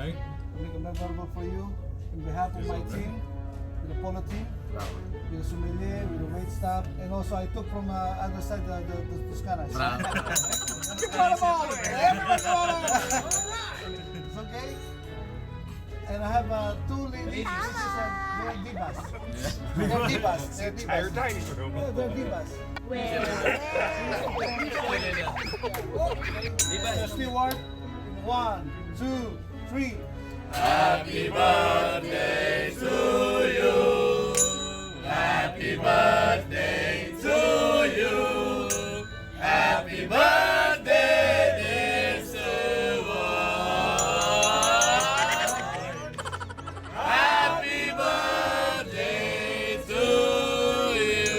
Okay. to make a memorable for you on behalf of my team, with the polo team, with the sommelier, with the wait staff, and also I took from other side the Toscanas. It's okay. And I have two ladies. They're divas. They're divas. They're Entire divas. dining room. Yeah, they're divas. Stewart, 1, 2, 3. Happy birthday to you. Happy birthday to you. Happy birthday, dear Stewart. Happy birthday to you.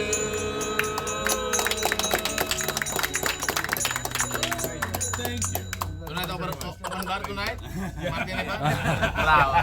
Thank you. Tonight, open bar tonight? Martin, bravo.